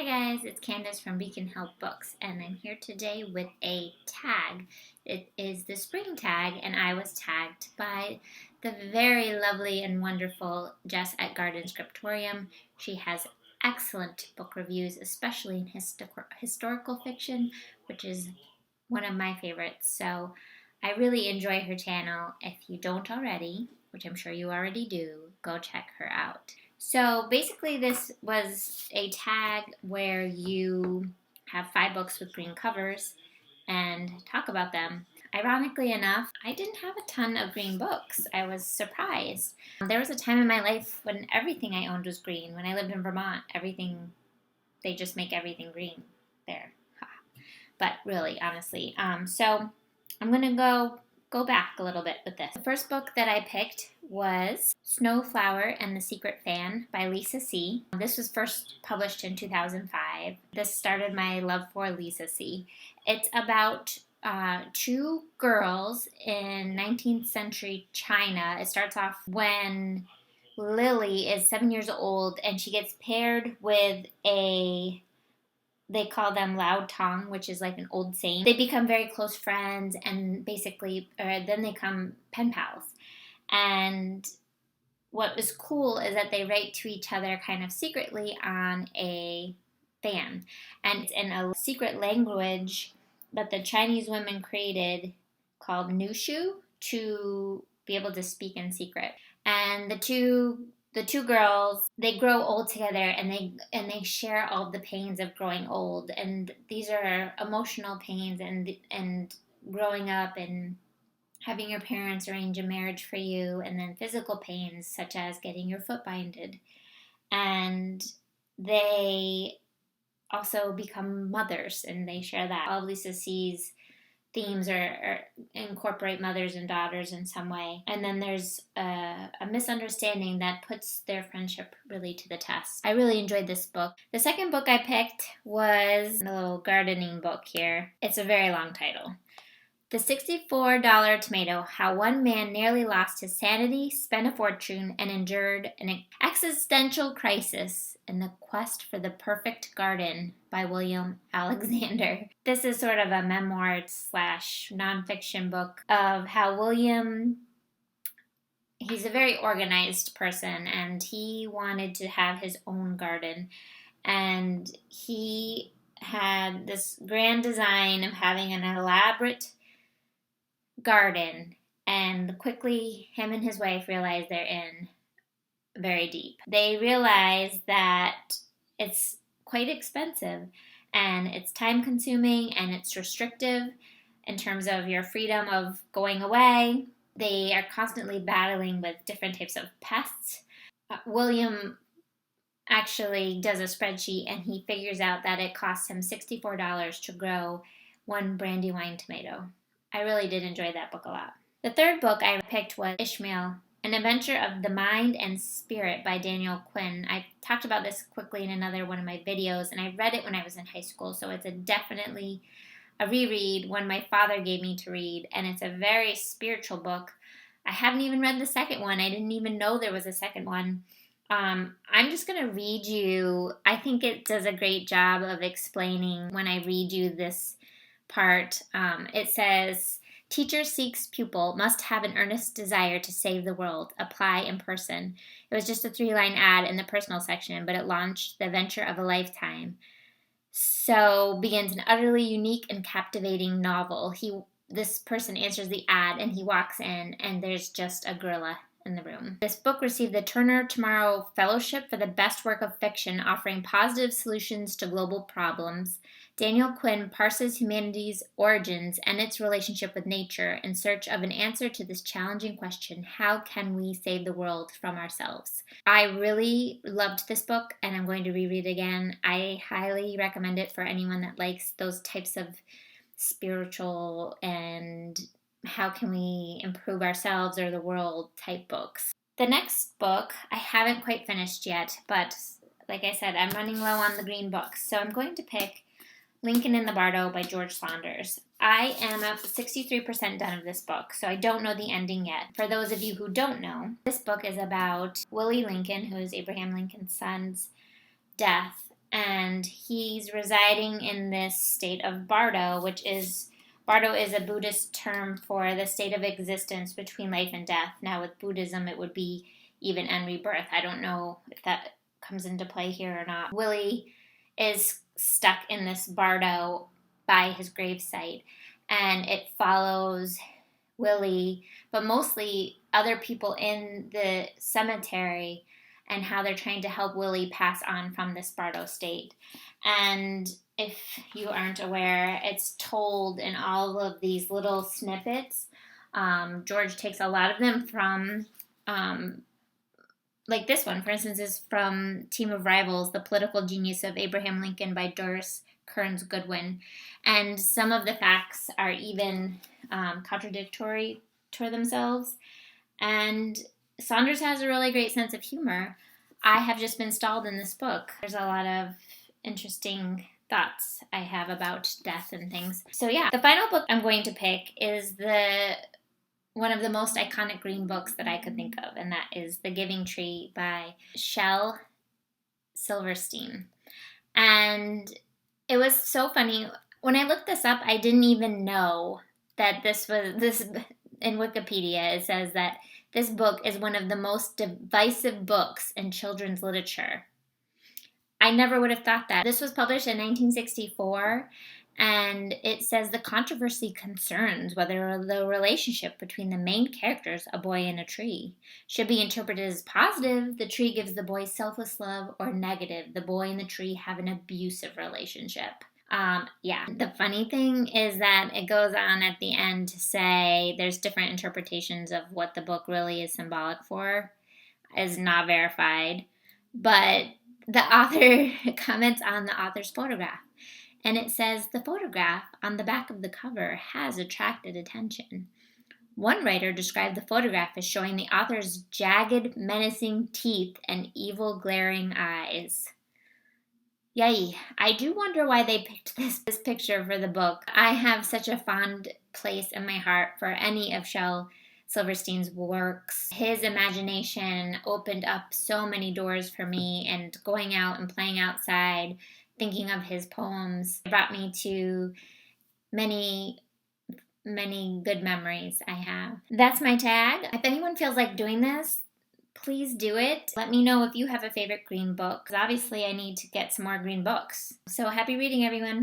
Hi guys, it's Candace from Beacon Help Books, and I'm here today with a tag. It is the spring tag, and I was tagged by the very lovely and wonderful Jess at Garden Scriptorium. She has excellent book reviews, especially in historical fiction, which is one of my favorites. So I really enjoy her channel. If you don't already, which I'm sure you already do, go check her out. So basically this was a tag where you have 5 books with green covers and talk about them. Ironically enough, I didn't have a ton of green books. I was surprised. There was a time in my life when everything I owned was green. When I lived in Vermont, they just make everything green there. But really, honestly. So I'm going to go back a little bit with this. The first book that I picked was Snowflower and the Secret Fan by Lisa C. This was first published in 2005. This started my love for Lisa C. It's about 2 girls in 19th century China. It starts off when Lily is 7 years old and she gets paired with they call them Loud Tongue, which is like an old saint. They become very close friends and basically, then they become pen pals. And what was cool is that they write to each other kind of secretly on a fan. And it's in a secret language that the Chinese women created called Nushu to be able to speak in secret. And the two girls, they grow old together and they share all the pains of growing old, and these are emotional pains and growing up and having your parents arrange a marriage for you, and then physical pains such as getting your foot binded. And they also become mothers and they share that. All Lisa C's themes are incorporate mothers and daughters in some way. And then there's a misunderstanding that puts their friendship really to the test. I really enjoyed this book. The second book I picked was a little gardening book here. It's a very long title. The $64 Tomato, How One Man Nearly Lost His Sanity, Spent a Fortune, and Endured an Existential Crisis in the Quest for the Perfect Garden by William Alexander. This is sort of a memoir / nonfiction book of how he's a very organized person and he wanted to have his own garden. And he had this grand design of having an elaborate garden, and quickly him and his wife realize they're in very deep. They realize that it's quite expensive and it's time consuming and it's restrictive in terms of your freedom of going away. They are constantly battling with different types of pests. William actually does a spreadsheet and he figures out that it costs him $64 to grow one Brandywine tomato. I really did enjoy that book a lot. The third book I picked was Ishmael, An Adventure of the Mind and Spirit by Daniel Quinn. I talked about this quickly in another one of my videos, and I read it when I was in high school, so it's definitely a reread, one my father gave me to read, and it's a very spiritual book. I haven't even read the second one. I didn't even know there was a second one. I'm just going to read you. I think it does a great job of explaining when I read you this part. It says, teacher seeks pupil, must have an earnest desire to save the world, apply in person. It was just a 3-line ad in the personal section, but it launched the venture of a lifetime. So begins an utterly unique and captivating novel. This person answers the ad and he walks in and there's just a gorilla in the room. This book received the Turner Tomorrow Fellowship for the best work of fiction, offering positive solutions to global problems. Daniel Quinn parses humanity's origins and its relationship with nature in search of an answer to this challenging question: how can we save the world from ourselves? I really loved this book and I'm going to reread it again. I highly recommend it for anyone that likes those types of spiritual and how can we improve ourselves or the world type books. The next book I haven't quite finished yet, but like I said, I'm running low on the green books, so I'm going to pick Lincoln in the Bardo by George Saunders. I am up 63% done of this book, so I don't know the ending yet. For those of you who don't know, this book is about Willie Lincoln, who is Abraham Lincoln's son's death and he's residing in this state of Bardo, Bardo is a Buddhist term for the state of existence between life and death. Now with Buddhism, it would be even and rebirth. I don't know if that comes into play here or not. Willie is stuck in this Bardo by his gravesite, and it follows Willie, but mostly other people in the cemetery, and how they're trying to help Willie pass on from this Bardo state. And if you aren't aware, it's told in all of these little snippets. George takes a lot of them from, like this one, for instance, is from Team of Rivals, The Political Genius of Abraham Lincoln by Doris Kearns Goodwin. And some of the facts are even contradictory to themselves. And Saunders has a really great sense of humor. I have just been stalled in this book. There's a lot of interesting thoughts I have about death and things. So yeah, the final book I'm going to pick is one of the most iconic green books that I could think of, and that is The Giving Tree by Shel Silverstein. And it was so funny. When I looked this up, I didn't even know that this in Wikipedia, it says that this book is one of the most divisive books in children's literature. I never would have thought that. This was published in 1964, and it says the controversy concerns whether the relationship between the main characters, a boy and a tree, should be interpreted as positive, the tree gives the boy selfless love, or negative, the boy and the tree have an abusive relationship. The funny thing is that it goes on at the end to say there's different interpretations of what the book really is symbolic for. Is not verified, but the author comments on the author's photograph, and it says the photograph on the back of the cover has attracted attention. One writer described the photograph as showing the author's jagged, menacing teeth and evil, glaring eyes. Yay. I do wonder why they picked this picture for the book. I have such a fond place in my heart for any of Shel Silverstein's works. His imagination opened up so many doors for me, and going out and playing outside, thinking of his poems, brought me to many good memories I have. That's my tag. If anyone feels like doing this, please do it. Let me know if you have a favorite green book, because obviously I need to get some more green books. So happy reading, everyone.